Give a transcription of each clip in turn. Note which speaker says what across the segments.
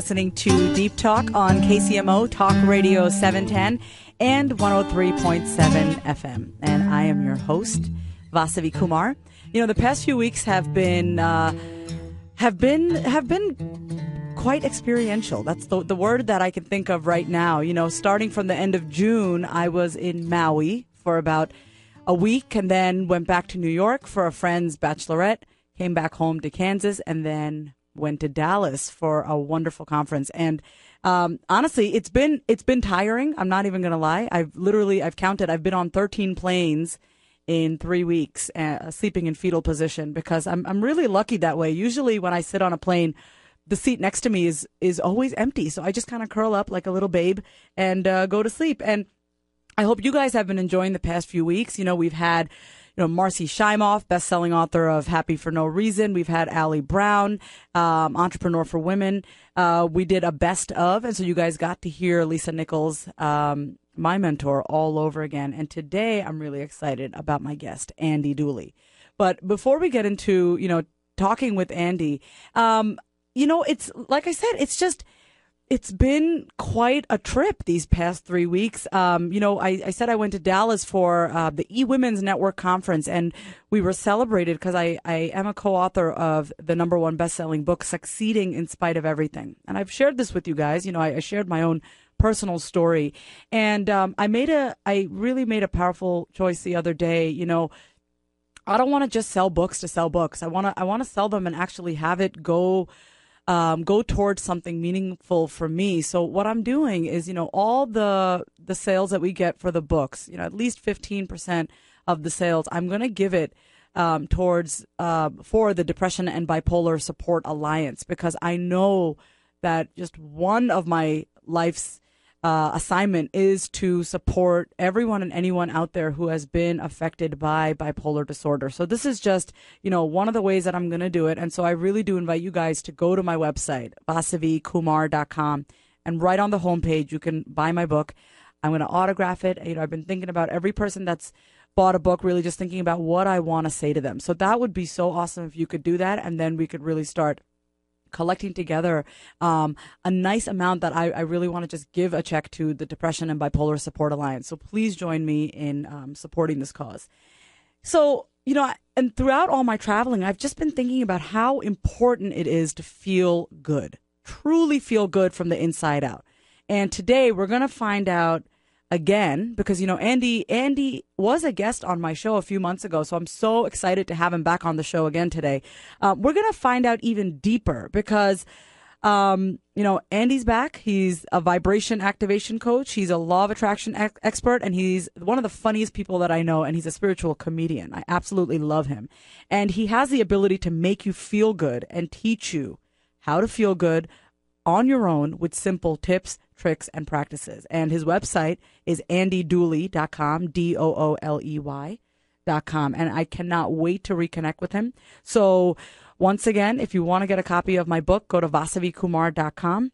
Speaker 1: listening to Deep Talk on KCMO Talk Radio 710 and 103.7 FM. And I am your host, Vasavi Kumar. You know, the past few weeks have been quite experiential. That's the word that I can think of right now. You know, starting from the end of June, I was in Maui for about a week and then went back to New York for a friend's bachelorette, came back home to Kansas, and then went to Dallas for a wonderful conference. And honestly, it's been tiring. I'm not even going to lie. I've counted. I've been on 13 planes in 3 weeks, sleeping in fetal position, because I'm really lucky that way. Usually when I sit on a plane, the seat next to me is always empty. So I just kind of curl up like a little babe and go to sleep. And I hope you guys have been enjoying the past few weeks. You know, we've had Marcy Shimoff, best-selling author of Happy for No Reason. We've had Allie Brown, entrepreneur for women. We did a best of, and so you guys got to hear Lisa Nichols, my mentor, all over again. And today I'm really excited about my guest, Andy Dooley. But before we get into, talking with Andy, it's like I said, it's been quite a trip these past 3 weeks. I said I went to Dallas for the eWomen's Network Conference, and we were celebrated because I am a co-author of the #1 best-selling book, Succeeding in Spite of Everything. And I've shared this with you guys. I shared my own personal story. And I really made a powerful choice the other day. I don't want to just sell books to sell books. I want to sell them and actually have it go towards something meaningful for me. So what I'm doing is, all the sales that we get for the books, at least 15% of the sales, I'm going to give it towards for the Depression and Bipolar Support Alliance, because I know that just one of my life's assignment is to support everyone and anyone out there who has been affected by bipolar disorder. So this is just, one of the ways that I'm going to do it. And so I really do invite you guys to go to my website, vasavikumar.com, and right on the homepage, you can buy my book. I'm going to autograph it. I've been thinking about every person that's bought a book, really just thinking about what I want to say to them. So that would be so awesome if you could do that. And then we could really start collecting together a nice amount that I really want to just give a check to the Depression and Bipolar Support Alliance. So please join me in supporting this cause. So, and throughout all my traveling, I've just been thinking about how important it is to feel good, truly feel good from the inside out. And today we're going to find out again, because, Andy was a guest on my show a few months ago, so I'm so excited to have him back on the show again today. We're going to find out even deeper because, Andy's back. He's a vibration activation coach. He's a law of attraction expert, and he's one of the funniest people that I know, and he's a spiritual comedian. I absolutely love him. And he has the ability to make you feel good and teach you how to feel good on your own with simple tips, tricks, and practices. And his website is andydooley.com, DOOLEY.com. And I cannot wait to reconnect with him. So once again, if you want to get a copy of my book, go to vasavikumar.com.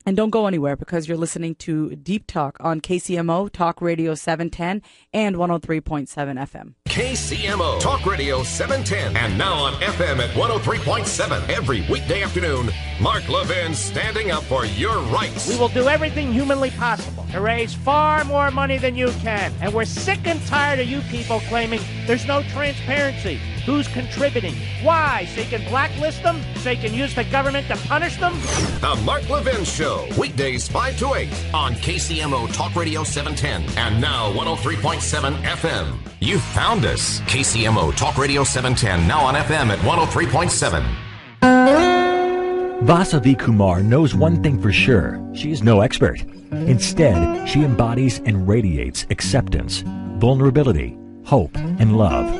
Speaker 1: And don't go anywhere, because you're listening to Deep Talk on KCMO Talk Radio 710 and 103.7 FM.
Speaker 2: KCMO Talk Radio 710 and now on FM at 103.7 every weekday afternoon. Mark Levin standing up for your rights.
Speaker 3: We will do everything humanly possible to raise far more money than you can. And we're sick and tired of you people claiming there's no transparency. Who's contributing? Why? So you can blacklist them? So you can use the government to punish them?
Speaker 2: The Mark Levin Show, weekdays 5 to 8 on KCMO Talk Radio 710 and now 103.7 FM. You found us. KCMO Talk Radio 710, now on FM at 103.7.
Speaker 4: Vasavi Kumar knows one thing for sure. She is no expert. Instead, she embodies and radiates acceptance, vulnerability, hope, and love,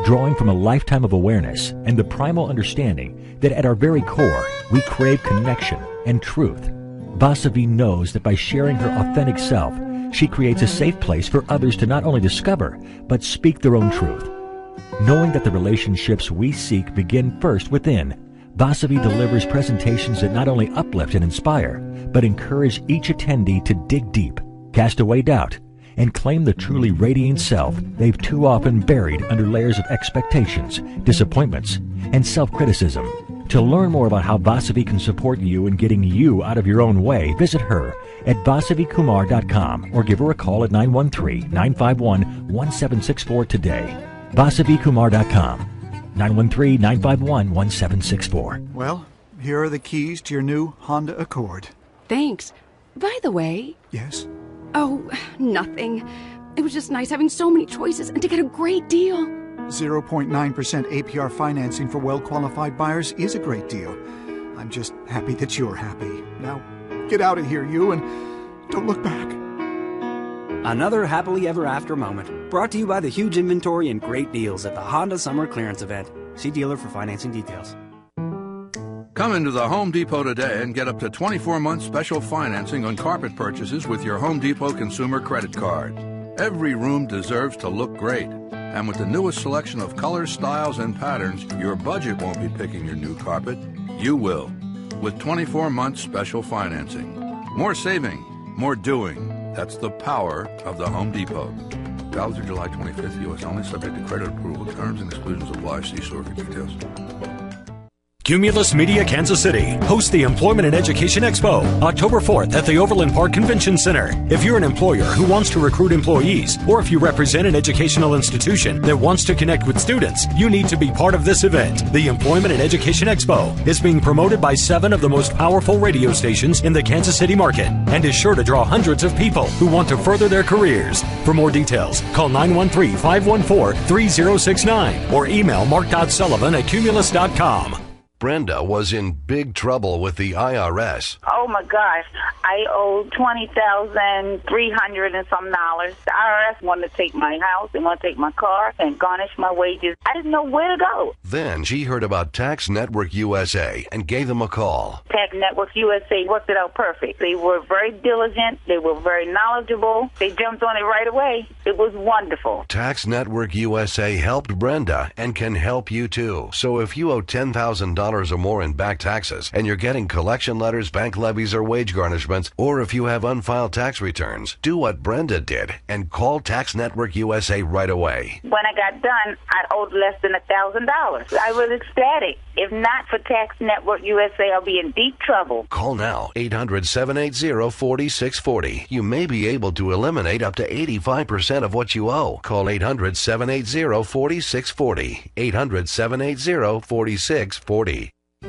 Speaker 4: drawing from a lifetime of awareness and the primal understanding that at our very core, we crave connection and truth. Vasavi knows that by sharing her authentic self, she creates a safe place for others to not only discover, but speak their own truth. Knowing that the relationships we seek begin first within, Vasavi delivers presentations that not only uplift and inspire, but encourage each attendee to dig deep, cast away doubt, and claim the truly radiant self they've too often buried under layers of expectations, disappointments, and self-criticism. To learn more about how Vasavi can support you in getting you out of your own way, visit her at vasavikumar.com or give her a call at 913-951-1764 today. vasavikumar.com, 913-951-1764.
Speaker 5: Well, here are the keys to your new Honda Accord.
Speaker 6: Thanks. By the way...
Speaker 5: Yes?
Speaker 6: Oh, nothing. It was just nice having so many choices and to get a great deal.
Speaker 5: 0.9% APR financing for well-qualified buyers is a great deal. I'm just happy that you're happy. Now, get out of here, you, and don't look back.
Speaker 7: Another happily ever after moment. Brought to you by the huge inventory and great deals at the Honda Summer Clearance Event. See dealer for financing details.
Speaker 8: Come into the Home Depot today and get up to 24-month special financing on carpet purchases with your Home Depot consumer credit card. Every room deserves to look great. And with the newest selection of colors, styles, and patterns, your budget won't be picking your new carpet. You will. With 24-month special financing. More saving, more doing. That's the power of the Home Depot. Valid through July 25th, U.S. only, subject to credit approval. Terms and exclusions apply. See store for details.
Speaker 9: Cumulus Media Kansas City hosts the Employment and Education Expo, October 4th at the Overland Park Convention Center. If you're an employer who wants to recruit employees, or if you represent an educational institution that wants to connect with students, you need to be part of this event. The Employment and Education Expo is being promoted by 7 of the most powerful radio stations in the Kansas City market and is sure to draw hundreds of people who want to further their careers. For more details, call 913-514-3069 or email mark.sullivan@cumulus.com.
Speaker 2: Brenda was in big trouble with the IRS.
Speaker 10: Oh my gosh, I owe $20,300 and some dollars. The IRS wanted to take my house, they want to take my car, and garnish my wages. I didn't know where to go.
Speaker 2: Then she heard about Tax Network USA and gave them a call.
Speaker 10: Tax Network USA worked it out perfect. They were very diligent, they were very knowledgeable, they jumped on it right away. It was wonderful.
Speaker 2: Tax Network USA helped Brenda and can help you too. So if you owe $10,000 or more in back taxes and you're getting collection letters, bank levies, or wage garnishments, or if you have unfiled tax returns, do what Brenda did and call Tax Network USA right away.
Speaker 10: When I got done, I owed less than $1,000. I was ecstatic. If not for Tax Network USA, I'll be in deep trouble.
Speaker 2: Call now, 800-780-4640. You may be able to eliminate up to 85% of what you owe. Call 800-780-4640. 800-780-4640.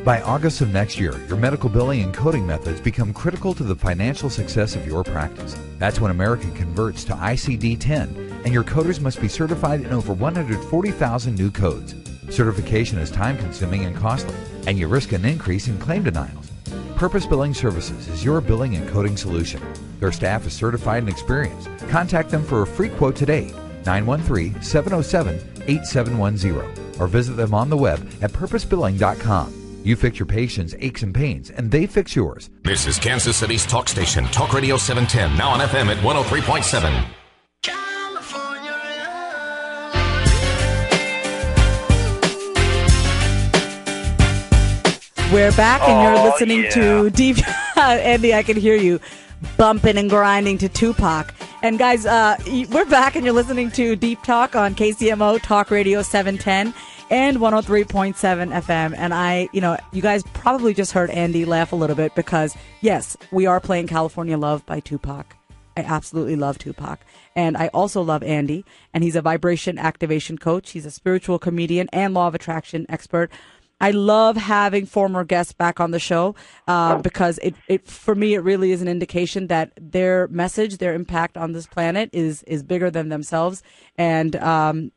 Speaker 11: By August of next year, your medical billing and coding methods become critical to the financial success of your practice. That's when America converts to ICD-10, and your coders must be certified in over 140,000 new codes. Certification is time-consuming and costly, and you risk an increase in claim denials. Purpose Billing Services is your billing and coding solution. Their staff is certified and experienced. Contact them for a free quote today, 913-707-8710, or visit them on the web at purposebilling.com. You fix your patients' aches and pains, and they fix yours.
Speaker 2: This is Kansas City's talk station, Talk Radio 710, now on FM at 103.7.
Speaker 1: We're back, and you're listening to Deep. Andy, I can hear you bumping and grinding to Tupac. And guys, we're back, and you're listening to Deep Talk on KCMO Talk Radio 710 and 103.7 FM. And you guys probably just heard Andy laugh a little bit because, yes, we are playing California Love by Tupac. I absolutely love Tupac. And I also love Andy, and he's a vibration activation coach. He's a spiritual comedian and law of attraction expert. I love having former guests back on the show because it for me, it really is an indication that their message, their impact on this planet is bigger than themselves. And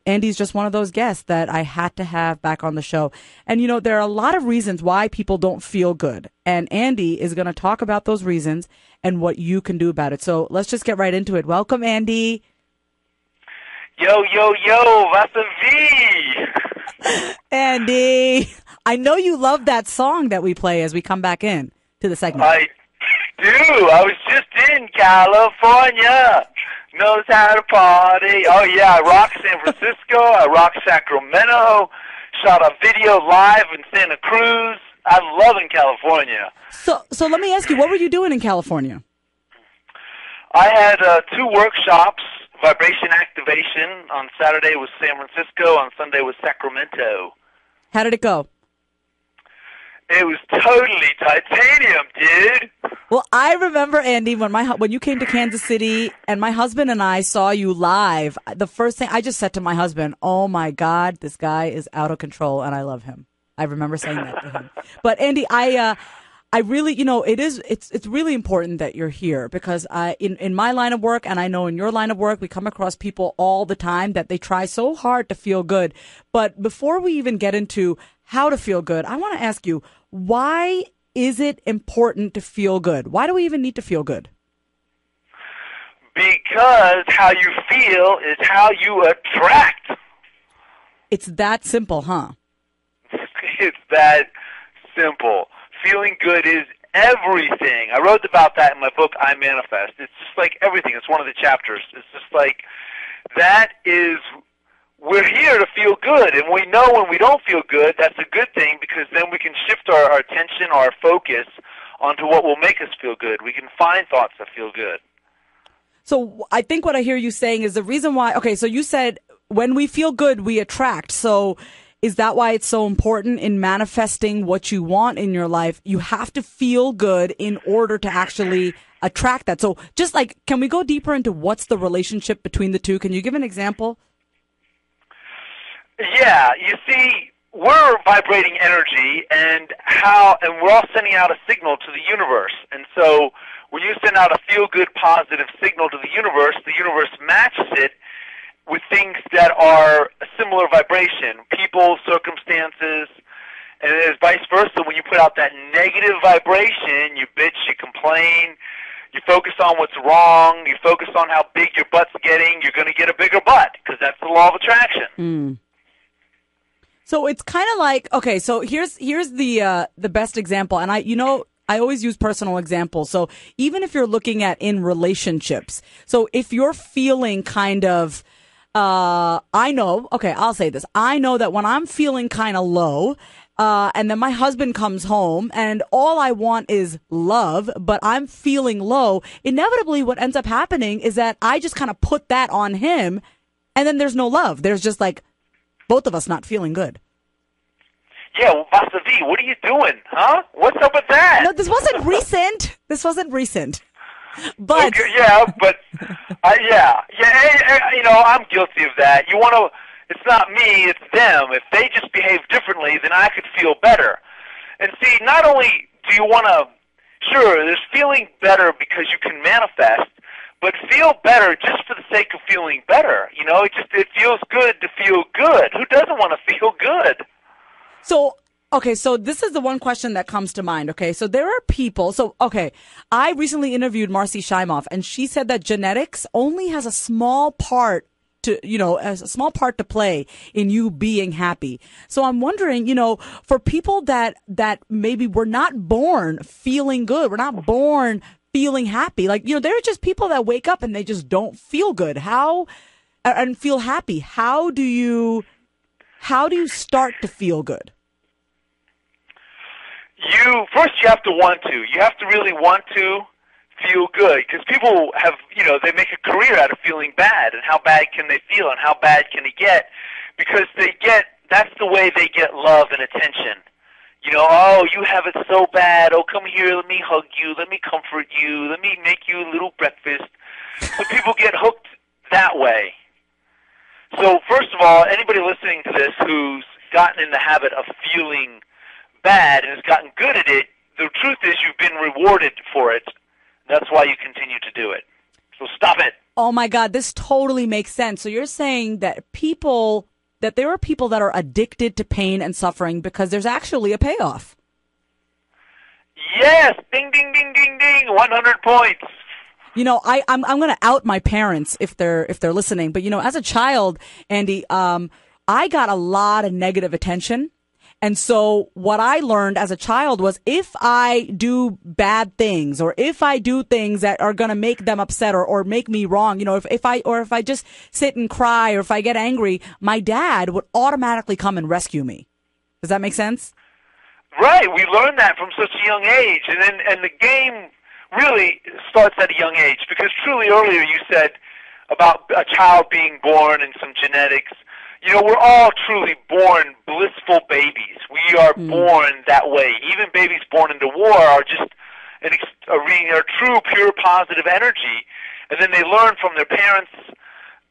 Speaker 1: Andy's just one of those guests that I had to have back on the show. And, there are a lot of reasons why people don't feel good. And Andy is going to talk about those reasons and what you can do about it. So let's just get right into it. Welcome, Andy.
Speaker 12: Yo, Vasavi.
Speaker 1: Andy, I know you love that song that we play as we come back in to the segment.
Speaker 12: I do. I was just in California. Knows how to party. Oh, yeah, I rock San Francisco. I rock Sacramento. Shot a video live in Santa Cruz. I'm loving California.
Speaker 1: So let me ask you, what were you doing in California?
Speaker 12: I had 2 workshops. Vibration activation on Saturday was San Francisco, on Sunday was Sacramento.
Speaker 1: How did it go?
Speaker 12: It was totally titanium, dude.
Speaker 1: Well, I remember, Andy, when you came to Kansas City and my husband and I saw you live, the first thing I just said to my husband, oh my God, this guy is out of control and I love him. I remember saying that to him. But Andy, I really, it's really important that you're here because in my line of work, and I know in your line of work, we come across people all the time that they try so hard to feel good. But before we even get into how to feel good, I want to ask you, why is it important to feel good? Why do we even need to feel good?
Speaker 12: Because how you feel is how you attract.
Speaker 1: It's that simple, huh?
Speaker 12: It's that simple. Feeling good is everything. I wrote about that in my book, I Manifest. It's just like everything. It's one of the chapters. It's just like that is, we're here to feel good. And we know when we don't feel good, that's a good thing because then we can shift our attention, our focus onto what will make us feel good. We can find thoughts that feel good.
Speaker 1: So I think what I hear you saying is the reason why, okay, so you said when we feel good, we attract. So is that why it's so important in manifesting what you want in your life? You have to feel good in order to actually attract that. So just like, can we go deeper into what's the relationship between the two? Can you give an example?
Speaker 12: Yeah, you see, we're vibrating energy and we're all sending out a signal to the universe. And so when you send out a feel-good, positive signal to the universe matches it with things that are a similar vibration, people, circumstances, and it is vice versa. When you put out that negative vibration, you bitch, you complain, you focus on what's wrong, you focus on how big your butt's getting, you're going to get a bigger butt because that's the law of attraction.
Speaker 1: Mm. So it's kind of like, okay, so here's the best example, and I always use personal examples. So even if you're looking at in relationships, so if you're feeling kind of, I'll say this. I know that when I'm feeling kind of low, and then my husband comes home and all I want is love, but I'm feeling low, inevitably what ends up happening is that I just kind of put that on him and then there's no love. There's just like both of us not feeling good.
Speaker 12: Yeah, well, Vasavi, what are you doing, huh? What's up with that?
Speaker 1: No, this wasn't recent. But
Speaker 12: okay, yeah, but I'm guilty of that. You want to? It's not me, it's them. If they just behave differently, then I could feel better. And see, not only do you want to, sure, there's feeling better because you can manifest, but feel better just for the sake of feeling better. You know, it feels good to feel good. Who doesn't want to feel good?
Speaker 1: So, okay, so this is the one question that comes to mind, okay? So there are people, I recently interviewed Marcy Shimoff, and she said that genetics only has a small part to play in you being happy. So I'm wondering, for people that maybe were not born feeling good, we're not born feeling happy, like, there are just people that wake up and they just don't feel good. And feel happy. How do you start to feel good?
Speaker 12: First you have to want to. You have to really want to feel good because people have, they make a career out of feeling bad and how bad can they feel and how bad can it get because that's the way they get love and attention. Oh, you have it so bad. Oh, come here, let me hug you, let me comfort you, let me make you a little breakfast. So people get hooked that way. So first of all, anybody listening to this who's gotten in the habit of feeling bad and has gotten good at it, the truth is you've been rewarded for it. That's why you continue to do it. So stop it.
Speaker 1: Oh my God, this totally makes sense. So you're saying that there are people that are addicted to pain and suffering because there's actually a payoff.
Speaker 12: Yes, ding, ding, ding, ding, ding, 100 points.
Speaker 1: I'm going to out my parents if they're listening. But as a child, Andy, I got a lot of negative attention. And so what I learned as a child was if I do bad things or if I do things that are going to make them upset or make me wrong, if I just sit and cry or if I get angry, my dad would automatically come and rescue me. Does that make sense?
Speaker 12: Right. We learned that from such a young age. And the game really starts at a young age because truly earlier you said about a child being born and some genetics. we're all truly born blissful babies. We are born that way. Even babies born into war are just are true, pure, positive energy, and then they learn from their parents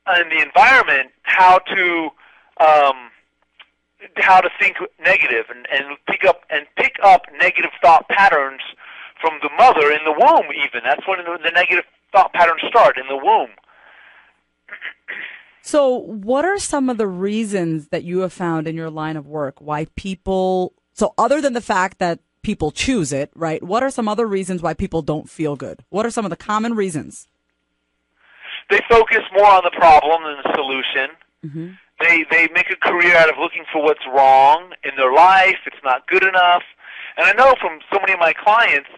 Speaker 12: and the environment how to think negative and pick up negative thought patterns from the mother in the womb. Even that's when the negative thought patterns start, in the womb.
Speaker 1: So what are some of the reasons that you have found in your line of work why people, so other than the fact that people choose it, right, what are some other reasons why people don't feel good? What are some of the common reasons?
Speaker 12: They focus more on the problem than the solution.
Speaker 1: Mm-hmm.
Speaker 12: They make a career out of looking for what's wrong in their life. It's not good enough. And I know from so many of my clients,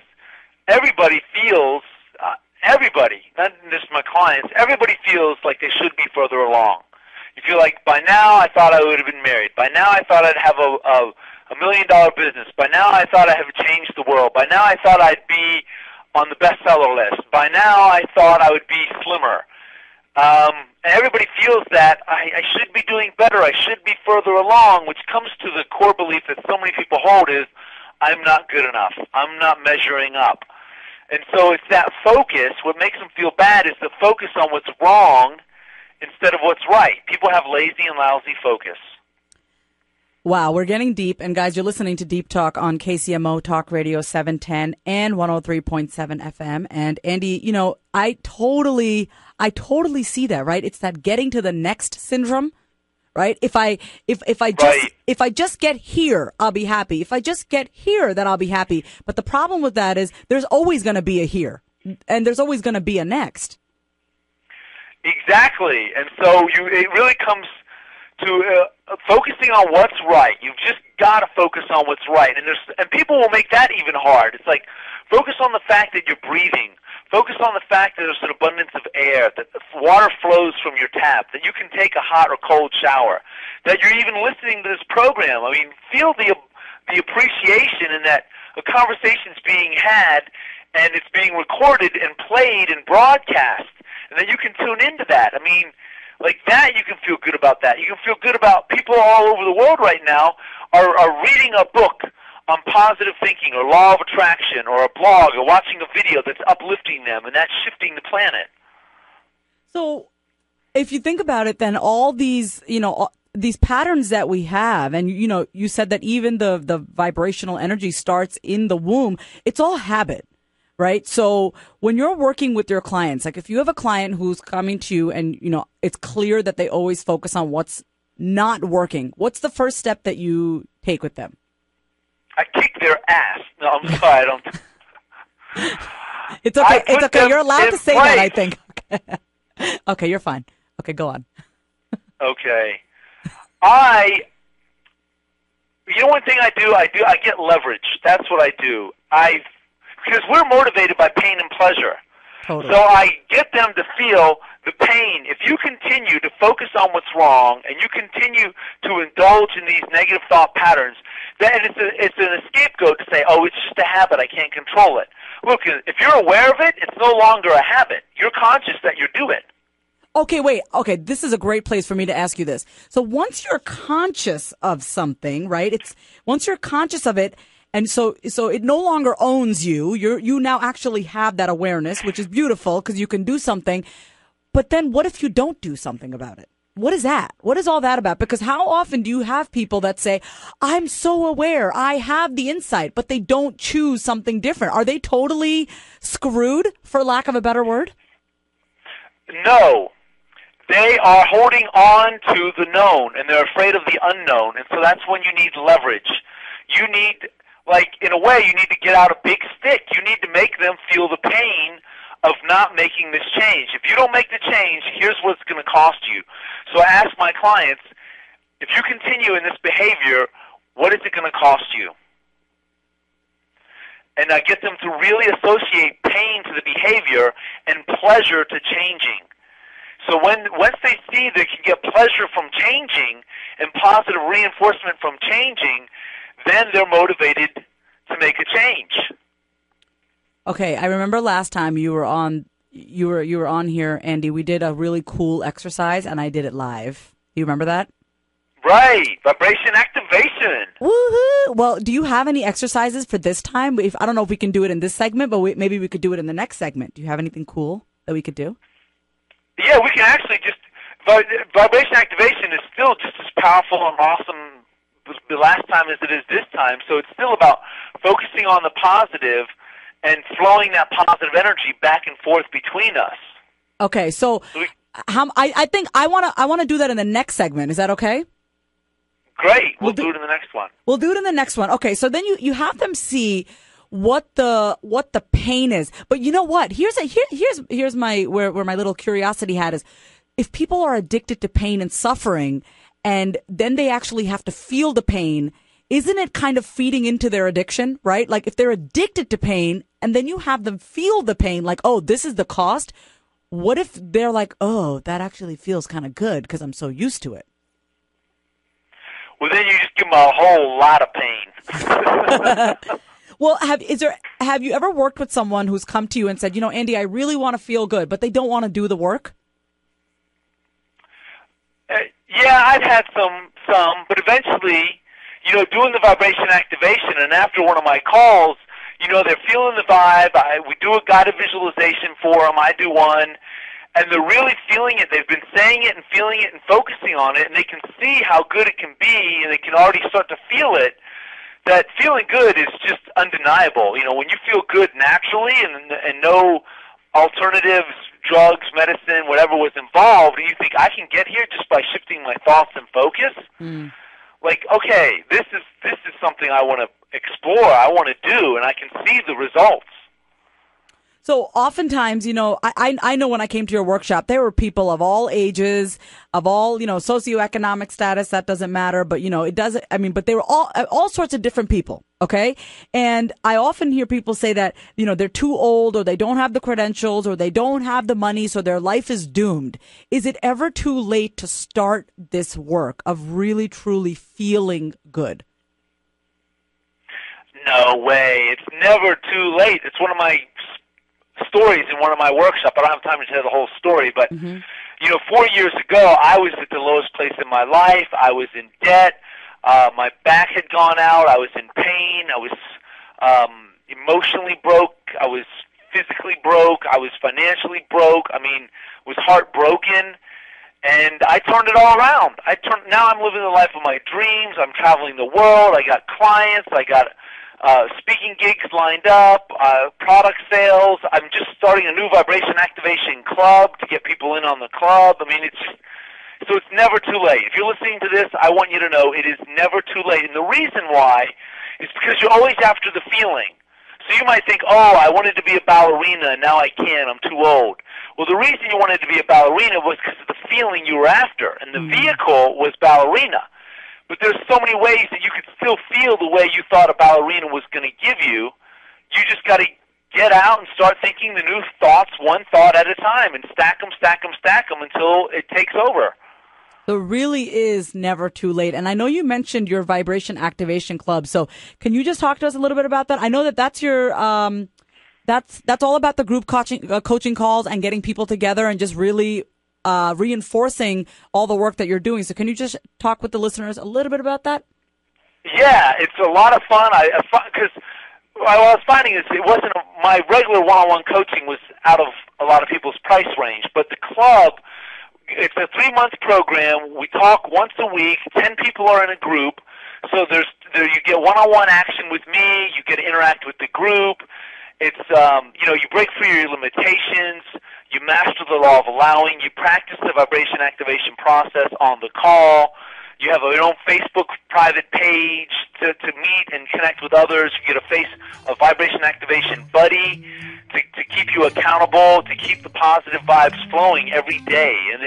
Speaker 12: everybody feels, not just my clients, everybody feels like they should be further along. You feel like, by now I thought I would have been married. By now I thought I'd have a $1 million business. By now I thought I'd have changed the world. By now I thought I'd be on the bestseller list. By now I thought I would be slimmer. And everybody feels that I should be doing better. I should be further along, which comes to the core belief that so many people hold is, I'm not good enough. I'm not measuring up. And so it's that focus. What makes them feel bad is the focus on what's wrong instead of what's right. People have lazy and lousy focus.
Speaker 1: Wow, we're getting deep. And guys, you're listening to Deep Talk on KCMO Talk Radio 710 and 103.7 FM. And Andy, I totally see that, right? It's that getting to the next syndrome, right? If I just get here, I'll be happy. If I just get here, then I'll be happy. But the problem with that is there's always going to be a here, and there's always going to be a next.
Speaker 12: Exactly. And so it really comes to focusing on what's right. You've just got to focus on what's right. And people will make that even hard. It's like, focus on the fact that you're breathing. Focus on the fact that there's an abundance of air, that water flows from your tap, that you can take a hot or cold shower, that you're even listening to this program. I mean, feel the appreciation in that a conversation's being had and it's being recorded and played and broadcast, and that you can tune into that. I mean, like that, you can feel good about that. You can feel good about people all over the world right now are reading a book on positive thinking or law of attraction or a blog or watching a video that's uplifting them, and that's shifting the planet.
Speaker 1: So if you think about it, then all these, these patterns that we have, and, you said that even the vibrational energy starts in the womb, it's all habit, right? So when you're working with your clients, like if you have a client who's coming to you and, it's clear that they always focus on what's not working, what's the first step that you take with them?
Speaker 12: I kick their ass. No, I'm sorry. I don't.
Speaker 1: It's okay. It's okay. You're allowed to say that, I think. Okay, you're fine. Okay, go on.
Speaker 12: Okay. One thing I get leverage. That's what I do. Because we're motivated by pain and pleasure.
Speaker 1: Totally.
Speaker 12: So I get them to feel the pain. If you continue to focus on what's wrong and you continue to indulge in these negative thought patterns, then it's an scapegoat to say, oh, it's just a habit, I can't control it. Look, if you're aware of it, it's no longer a habit. You're conscious that you do it.
Speaker 1: Okay, wait. Okay, this is a great place for me to ask you this. So once you're conscious of something, right? Once you're conscious of it, and so it no longer owns you. You now actually have that awareness, which is beautiful because you can do something. But then what if you don't do something about it? What is that? What is all that about? Because how often do you have people that say, I'm so aware, I have the insight, but they don't choose something different? Are they totally screwed, for lack of a better word?
Speaker 12: No. They are holding on to the known, and they're afraid of the unknown. And so that's when you need leverage. You need, in a way, you need to get out a big stick. You need to make them feel the pain of not making this change. If you don't make the change, here's what it's going to cost you. So I ask my clients, if you continue in this behavior, what is it going to cost you? And I get them to really associate pain to the behavior and pleasure to changing. So once they see they can get pleasure from changing and positive reinforcement from changing, then they're motivated to make a change.
Speaker 1: Okay, I remember last time you were on here, Andy. We did a really cool exercise, and I did it live. You remember that?
Speaker 12: Right, vibration activation.
Speaker 1: Woohoo! Well, do you have any exercises for this time? I don't know if we can do it in this segment, but maybe we could do it in the next segment. Do you have anything cool that we could do?
Speaker 12: Yeah, we can actually just vibration activation is still just as powerful and awesome the last time as it is this time. So it's still about focusing on the positive and flowing that positive energy back and forth between us.
Speaker 1: Okay, so I think I want to do that in the next segment. Is that okay?
Speaker 12: Great. We'll do it in the next one.
Speaker 1: We'll do it in the next one. Okay, so then you have them see what the pain is. But you know what? Here's my where my little curiosity hat is. If people are addicted to pain and suffering, and then they actually have to feel the pain, isn't it kind of feeding into their addiction, right? Like if they're addicted to pain and then you have them feel the pain, like, oh, this is the cost. What if they're like, oh, that actually feels kind of good because I'm so used to it?
Speaker 12: Well, then you just give them a whole lot of pain.
Speaker 1: Well, have you ever worked with someone who's come to you and said, you know, Andy, I really want to feel good, but they don't want to do the work?
Speaker 12: Yeah, I've had some, but eventually, you know, doing the vibration activation, and after one of my calls, you know, they're feeling the vibe. We do a guided visualization for them. I do one, and they're really feeling it. They've been saying it and feeling it and focusing on it, and they can see how good it can be, and they can already start to feel it. That feeling good is just undeniable. You know, when you feel good naturally and no alternatives, drugs, medicine, whatever was involved, and you think, I can get here just by shifting my thoughts and focus, like, okay, this is something I want to explore, I want to do, and I can see the results.
Speaker 1: So oftentimes, you know, I know when I came to your workshop, there were people of all ages, of all, you know, socioeconomic status, that doesn't matter, but, you know, it doesn't, I mean, but they were all sorts of different people, okay? And I often hear people say that, you know, they're too old or they don't have the credentials or they don't have the money, so their life is doomed. Is it ever too late to start this work of really, truly feeling good?
Speaker 12: No way. It's never too late. It's one of my stories in one of my workshops. I don't have time to tell the whole story, but you know, 4 years ago, I was at the lowest place in my life. I was in debt. My back had gone out. I was in pain. I was emotionally broke. I was physically broke. I was financially broke. I mean, was heartbroken. And I turned it all around. Now I'm living the life of my dreams. I'm traveling the world. I got clients. I got speaking gigs lined up, product sales. I'm just starting a new vibration activation club to get people in on the club. I mean, so it's never too late. If you're listening to this, I want you to know it is never too late. And the reason why is because you're always after the feeling. So you might think, oh, I wanted to be a ballerina and now I can't, I'm too old. Well, the reason you wanted to be a ballerina was because of the feeling you were after, and the vehicle was ballerina. But there's so many ways that you could still feel the way you thought a ballerina was going to give you. You just got to get out and start thinking the new thoughts one thought at a time and stack them until it takes over.
Speaker 1: There really is never too late. And I know you mentioned your Vibration Activation Club. So can you just talk to us a little bit about that? I know that's your that's all about the group coaching calls and getting people together and just really reinforcing all the work that you're doing. So can you just talk with the listeners a little bit about that?
Speaker 12: Yeah, it's a lot of fun. Because what I was finding is it wasn't my regular one-on-one coaching was out of a lot of people's price range, but the club, it's a 3-month program. We talk once a week. 10 people are in a group. So you get one-on-one action with me. You get to interact with the group. It's you break free your limitations. You master the law of allowing. You practice the vibration activation process on the call. You have your own Facebook private page to meet and connect with others. You get a vibration activation buddy to keep you accountable, to keep the positive vibes flowing every day. And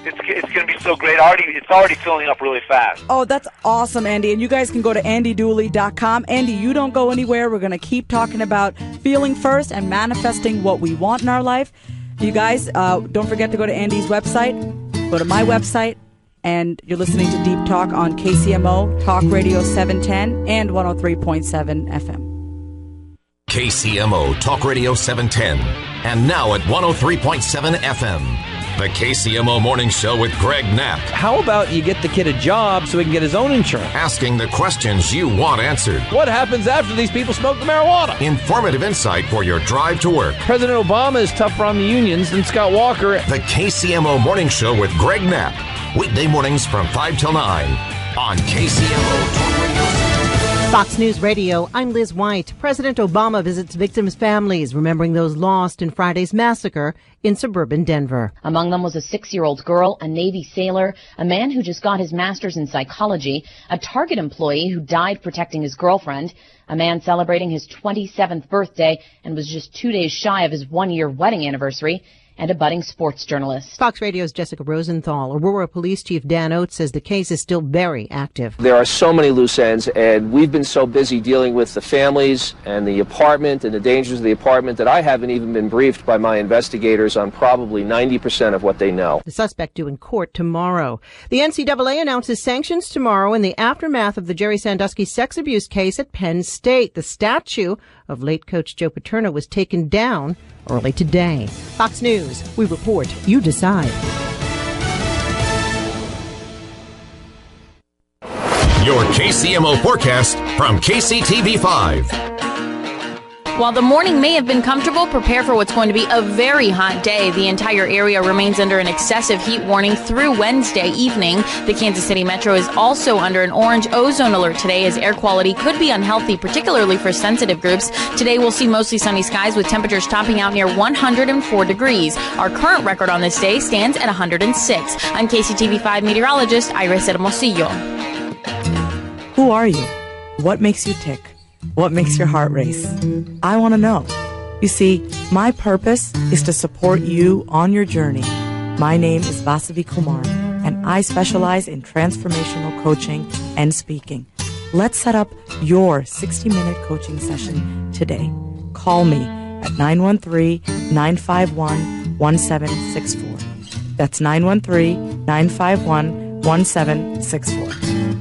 Speaker 12: it's going to be so great. It's already filling up really fast.
Speaker 1: Oh, that's awesome, Andy. And you guys can go to andydooley.com. Andy, you don't go anywhere. We're going to keep talking about feeling first and manifesting what we want in our life. You guys, don't forget to go to Andy's website, go to my website, and you're listening to Deep Talk on KCMO, Talk Radio 710 and 103.7 FM.
Speaker 2: KCMO, Talk Radio 710, and now at 103.7 FM. The KCMO Morning Show with Greg Knapp.
Speaker 13: How about you get the kid a job so he can get his own insurance?
Speaker 2: Asking the questions you want answered.
Speaker 13: What happens after these people smoke the marijuana?
Speaker 2: Informative insight for your drive to work.
Speaker 13: President Obama is tougher on the unions than Scott Walker.
Speaker 2: The KCMO Morning Show with Greg Knapp. Weekday mornings from 5 till 9 on KCMO Talk Radio.
Speaker 14: Fox News Radio, I'm Liz White. President Obama visits victims' families, remembering those lost in Friday's massacre in suburban Denver.
Speaker 15: Among them was a 6-year-old girl, a Navy sailor, a man who just got his master's in psychology, a Target employee who died protecting his girlfriend, a man celebrating his 27th birthday and was just 2 days shy of his 1-year wedding anniversary, and a budding sports journalist.
Speaker 14: Fox Radio's Jessica Rosenthal. Aurora Police Chief Dan Oates says the case is still very active.
Speaker 16: There are so many loose ends, and we've been so busy dealing with the families and the apartment and the dangers of the apartment that I haven't even been briefed by my investigators on probably 90% of what they know.
Speaker 14: The suspect due in court tomorrow. The NCAA announces sanctions tomorrow in the aftermath of the Jerry Sandusky sex abuse case at Penn State. The statue of late coach Joe Paterno was taken down early today. Fox News, we report, you decide.
Speaker 2: Your KCMO forecast from KCTV5.
Speaker 17: While the morning may have been comfortable, prepare for what's going to be a very hot day. The entire area remains under an excessive heat warning through Wednesday evening. The Kansas City Metro is also under an orange ozone alert today, as air quality could be unhealthy, particularly for sensitive groups. Today we'll see mostly sunny skies with temperatures topping out near 104 degrees. Our current record on this day stands at 106. I'm KCTV5 meteorologist Iris Hermosillo.
Speaker 1: Who are you? What makes you tick? What makes your heart race? I want to know. You see, my purpose is to support you on your journey. My name is Vasavi Kumar, and I specialize in transformational coaching and speaking. Let's set up your 60-minute coaching session today. Call me at 913-951-1764. That's 913-951-1764.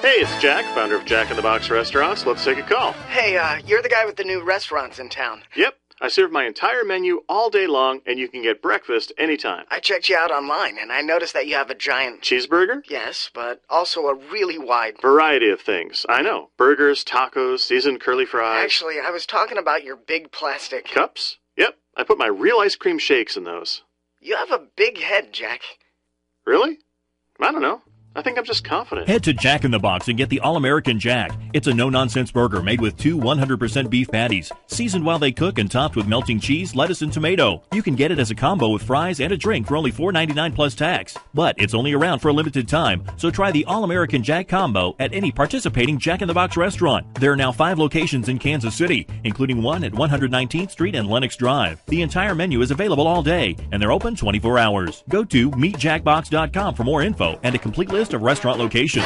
Speaker 18: Hey, it's Jack, founder of Jack in the Box Restaurants. Let's take a call.
Speaker 19: Hey, you're the guy with the new restaurants in town.
Speaker 18: Yep, I serve my entire menu all day long, and you can get breakfast anytime.
Speaker 19: I checked you out online, and I noticed that you have a giant...
Speaker 18: Cheeseburger?
Speaker 19: Yes, but also a really wide...
Speaker 18: Variety of things, I know. Burgers, tacos, seasoned curly fries...
Speaker 19: Actually, I was talking about your big plastic...
Speaker 18: Cups? Yep, I put my real ice cream shakes in those.
Speaker 19: You have a big head, Jack.
Speaker 18: Really? I don't know. I think I'm just confident.
Speaker 20: Head to Jack in the Box and get the All-American Jack. It's a no-nonsense burger made with 2 100% beef patties, seasoned while they cook and topped with melting cheese, lettuce, and tomato. You can get it as a combo with fries and a drink for only $4.99 plus tax. But it's only around for a limited time, so try the All-American Jack combo at any participating Jack in the Box restaurant. There are now 5 locations in Kansas City, including one at 119th Street and Lenox Drive. The entire menu is available all day, and they're open 24 hours. Go to meetjackbox.com for more info and a complete list of restaurant locations.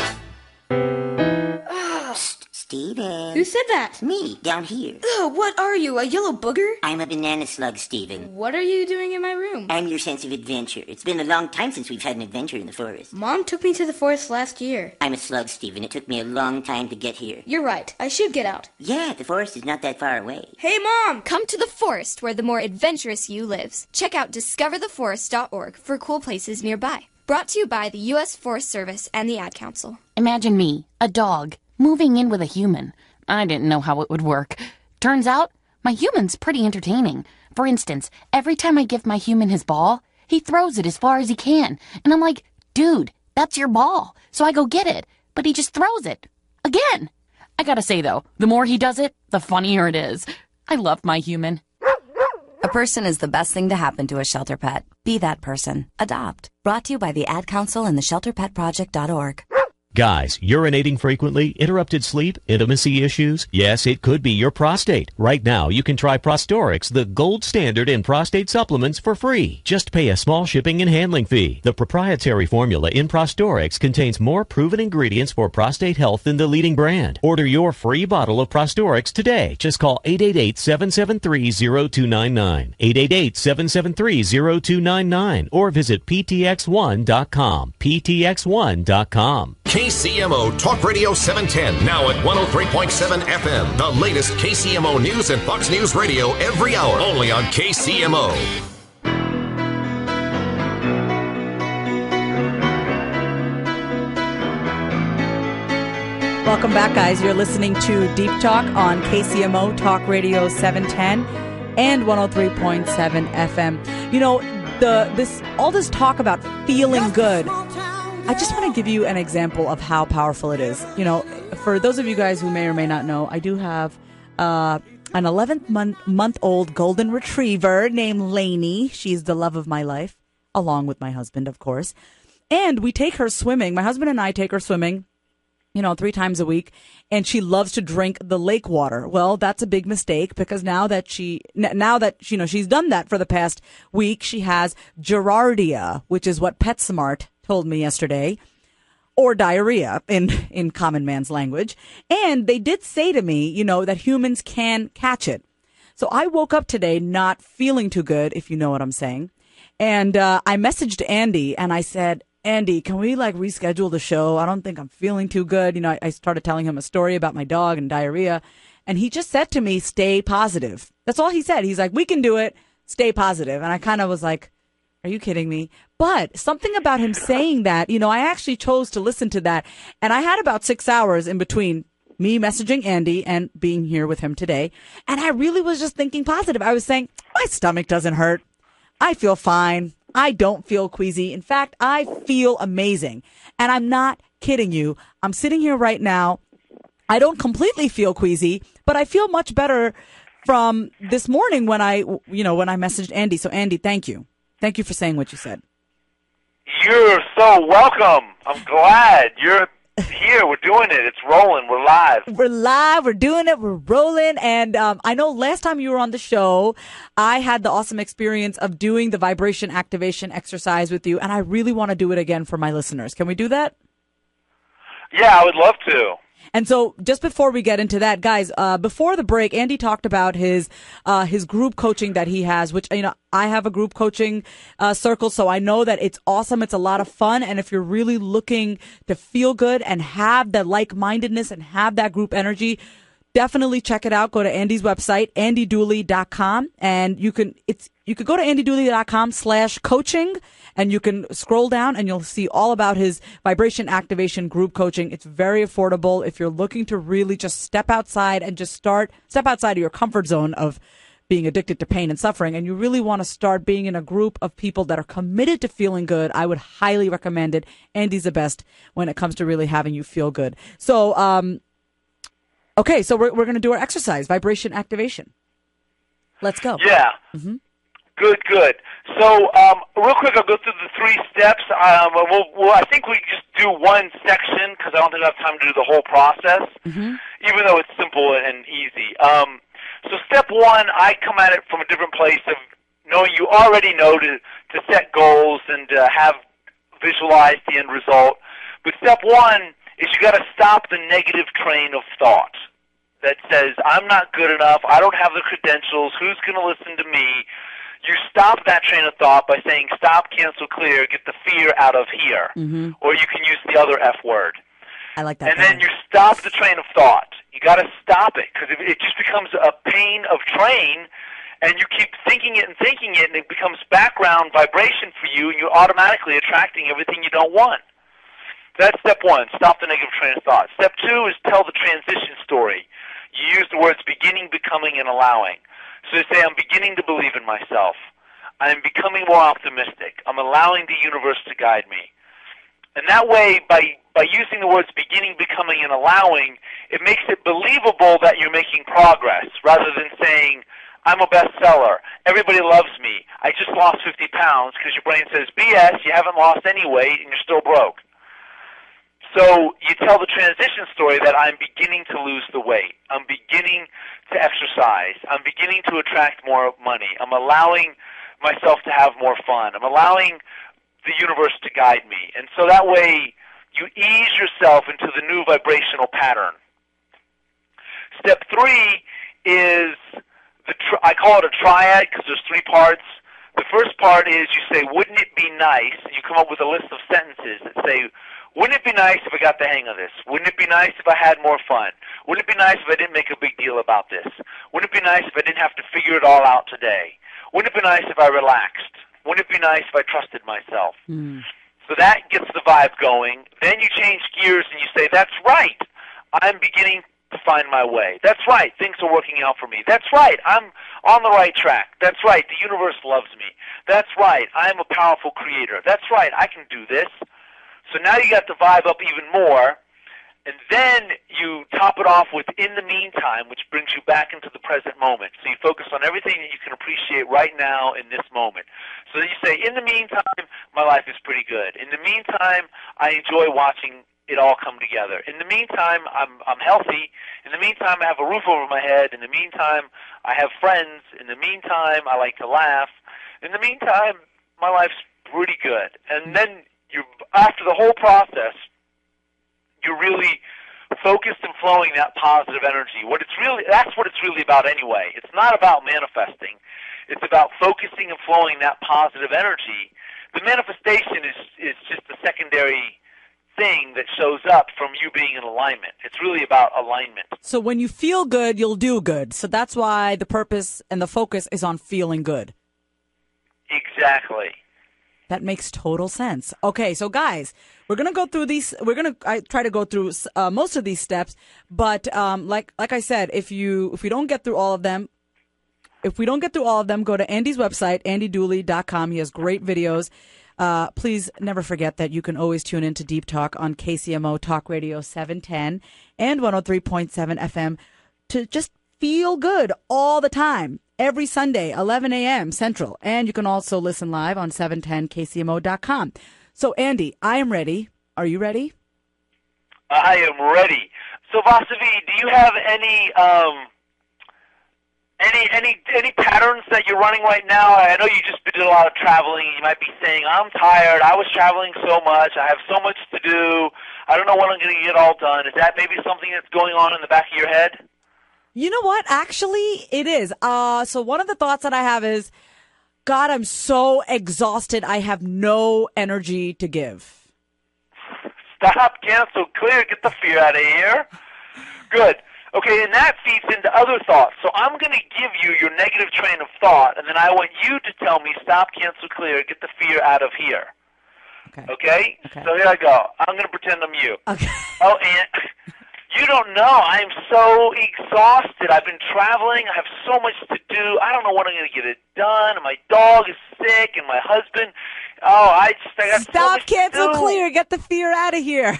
Speaker 21: Steven.
Speaker 22: Who said that?
Speaker 21: Me, down here.
Speaker 22: Ugh, what are you, a yellow booger?
Speaker 21: I'm a banana slug, Steven.
Speaker 22: What are you doing in my room?
Speaker 21: I'm your sense of adventure. It's been a long time since we've had an adventure in the forest.
Speaker 22: Mom took me to the forest last year.
Speaker 21: I'm a slug, Steven. It took me a long time to get here.
Speaker 22: You're right. I should get out.
Speaker 21: Yeah, the forest is not that far away.
Speaker 22: Hey, Mom!
Speaker 23: Come to the forest where the more adventurous you lives. Check out discovertheforest.org for cool places nearby. Brought to you by the U.S. Forest Service and the Ad Council.
Speaker 15: Imagine me, a dog, moving in with a human. I didn't know how it would work. Turns out, my human's pretty entertaining. For instance, every time I give my human his ball, he throws it as far as he can. And I'm like, dude, that's your ball. So I go get it, but he just throws it. Again. I gotta say, though, the more he does it, the funnier it is. I love my human.
Speaker 24: A person is the best thing to happen to a shelter pet. Be that person. Adopt. Brought to you by the Ad Council and the ShelterPetProject.org.
Speaker 25: Guys, urinating frequently, interrupted sleep, intimacy issues? Yes, it could be your prostate. Right now, you can try Prostorix, the gold standard in prostate supplements, for free. Just pay a small shipping and handling fee. The proprietary formula in Prostorix contains more proven ingredients for prostate health than the leading brand. Order your free bottle of Prostorix today. Just call 888-773-0299. 888-773-0299 or visit ptx1.com. ptx1.com.
Speaker 2: KCMO Talk Radio 710, now at 103.7 FM. The latest KCMO news and Fox News Radio every hour, only on KCMO.
Speaker 1: Welcome back, guys. You're listening to Deep Talk on KCMO Talk Radio 710 and 103.7 FM. You know, all this talk about feeling good, I just want to give you an example of how powerful it is. You know, for those of you guys who may or may not know, I do have an 11-month-old golden retriever named Lainey. She's the love of my life, along with my husband, of course. And we take her swimming. My husband and I take her swimming, 3 times a week, and she loves to drink the lake water. Well, that's a big mistake, because now that she's done that for the past week, she has Giardia, which is what PetSmart told me yesterday, or diarrhea in common man's language. And they did say to me, that humans can catch it. So I woke up today not feeling too good, if you know what I'm saying. And I messaged Andy and I said, Andy, can we reschedule the show? I don't think I'm feeling too good. I started telling him a story about my dog and diarrhea, and he just said to me, stay positive. That's all he said. He's like, we can do it. Stay positive. And I kind of was like, are you kidding me? But something about him saying that, I actually chose to listen to that. And I had about 6 hours in between me messaging Andy and being here with him today. And I really was just thinking positive. I was saying, my stomach doesn't hurt. I feel fine. I don't feel queasy. In fact, I feel amazing. And I'm not kidding you. I'm sitting here right now. I don't completely feel queasy, but I feel much better from this morning when I messaged Andy. So Andy, thank you. Thank you for saying what you said.
Speaker 12: You're so welcome. I'm glad you're here. We're doing it. It's rolling. We're live.
Speaker 1: We're live. We're doing it. We're rolling. And I know last time you were on the show, I had the awesome experience of doing the vibration activation exercise with you. And I really want to do it again for my listeners. Can we do that?
Speaker 12: Yeah, I would love to.
Speaker 1: And so just before we get into that, guys, before the break, Andy talked about his group coaching that he has, which, I have a group coaching circle, so I know that it's awesome. It's a lot of fun. And if you're really looking to feel good and have that like-mindedness and have that group energy, definitely check it out. Go to Andy's website, andydooley.com, and you could go to andydooley.com/coaching, and you can scroll down and you'll see all about his vibration activation group coaching. It's very affordable if you're looking to really just step outside and step outside of your comfort zone of being addicted to pain and suffering, and you really want to start being in a group of people that are committed to feeling good. I would highly recommend it. Andy's the best when it comes to really having you feel good. So, okay, so we're going to do our exercise, vibration activation. Let's go.
Speaker 12: Yeah.
Speaker 1: Mm-hmm.
Speaker 12: Good. So, real quick, I'll go through the 3 steps. I think we just do one section because I don't think I have time to do the whole process, even though it's simple and easy. So step 1, I come at it from a different place of knowing you already know to set goals and to have visualized the end result. But step 1 is you got to stop the negative train of thought that says, I'm not good enough, I don't have the credentials, who's going to listen to me? You stop that train of thought by saying, stop, cancel, clear, get the fear out of here. Or you can use the other F word.
Speaker 1: I like that.
Speaker 12: And then you stop the train of thought. You got to stop it, because it just becomes a pain of train, and you keep thinking it, and it becomes background vibration for you, and you're automatically attracting everything you don't want. That's step 1, stop the negative train of thought. Step 2 is tell the transition story. You use the words beginning, becoming, and allowing. So you say, I'm beginning to believe in myself. I'm becoming more optimistic. I'm allowing the universe to guide me. And that way, by using the words beginning, becoming, and allowing, it makes it believable that you're making progress, rather than saying, I'm a bestseller, everybody loves me, I just lost 50 pounds, because your brain says, BS, you haven't lost any weight, and you're still broke. So you tell the transition story that I'm beginning to lose the weight, I'm beginning to exercise, I'm beginning to attract more money, I'm allowing myself to have more fun, I'm allowing the universe to guide me. And so that way you ease yourself into the new vibrational pattern. Step 3 is, I call it a triad because there's 3 parts. The first part is you say, wouldn't it be nice? And you come up with a list of sentences that say, wouldn't it be nice if I got the hang of this? Wouldn't it be nice if I had more fun? Wouldn't it be nice if I didn't make a big deal about this? Wouldn't it be nice if I didn't have to figure it all out today? Wouldn't it be nice if I relaxed? Wouldn't it be nice if I trusted myself? So that gets the vibe going. Then you change gears and you say, that's right. I'm beginning to find my way. That's right, things are working out for me. That's right, I'm on the right track. That's right, the universe loves me. That's right, I'm a powerful creator. That's right, I can do this. So now you got to vibe up even more, and then you top it off with in the meantime, which brings you back into the present moment. So you focus on everything that you can appreciate right now in this moment. So you say, in the meantime, my life is pretty good. In the meantime, I enjoy watching it all come together. In the meantime, I'm healthy. In the meantime, I have a roof over my head. In the meantime, I have friends. In the meantime, I like to laugh. In the meantime, my life's pretty good. And then after the whole process, you're really focused and flowing that positive energy. That's what it's really about anyway. It's not about manifesting. It's about focusing and flowing that positive energy. The manifestation is just a secondary thing that shows up from you being in alignment. It's really about alignment.
Speaker 1: So when you feel good, you'll do good. So that's why the purpose and the focus is on feeling good. Exactly. That makes total sense. Okay, so guys, we're gonna go through these. I try to go through most of these steps, but like I said, if we don't get through all of them, go to Andy's website, andydooley.com. He has great videos. Please never forget that you can always tune in to Deep Talk on KCMO Talk Radio 710 and 103.7 FM to just feel good all the time. Every Sunday, 11 a.m. Central. And you can also listen live on 710kcmo.com. So, Andy, I am ready. Are you ready?
Speaker 12: I am ready. So, Vasavi, do you have any patterns that you're running right now? I know you just did a lot of traveling. You might be saying, I'm tired. I was traveling so much. I have so much to do. I don't know when I'm going to get all done. Is that maybe something that's going on in the back of your head?
Speaker 1: You know what? Actually, it is. So one of the thoughts that I have is, God, I'm so exhausted. I have no energy to give.
Speaker 12: Stop, cancel, clear, get the fear out of here. Good. Okay, and that feeds into other thoughts. So I'm going to give you your negative train of thought, and then I want you to tell me, stop, cancel, clear, get the fear out of here. Okay? So here I go. I'm going to pretend I'm you.
Speaker 1: Okay.
Speaker 12: Oh, and you don't know. I'm so exhausted. I've been traveling. I have so much to do. I don't know when I'm going to get it done. My dog is sick, and my husband. I got
Speaker 1: Stop,
Speaker 12: so much
Speaker 1: cancel,
Speaker 12: to do.
Speaker 1: clear, get the fear out of here.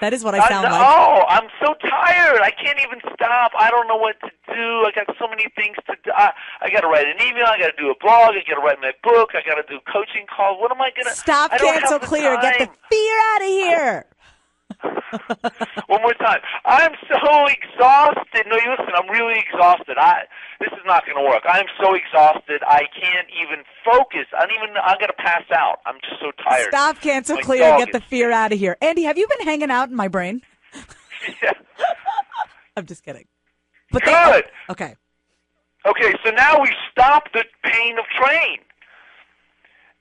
Speaker 1: That is what I sound like.
Speaker 12: Oh, I'm so tired. I can't even stop. I don't know what to do. I got so many things to do. I got to write an email. I got to do a blog. I got to write my book. I got to do coaching calls. What am I going to?
Speaker 1: Stop, cancel, clear, get the fear out of here.
Speaker 12: One more time. I'm so exhausted. No, you listen, I'm really exhausted. This is not going to work. I'm so exhausted. I can't even focus. I'm going to pass out. I'm just so tired.
Speaker 1: Stop, cancel, clear, get the fear out of here. Andy, have you been hanging out in my brain?
Speaker 12: Yeah.
Speaker 1: I'm just kidding. But
Speaker 12: good.
Speaker 1: Okay.
Speaker 12: Okay, so now we stop the pain of train.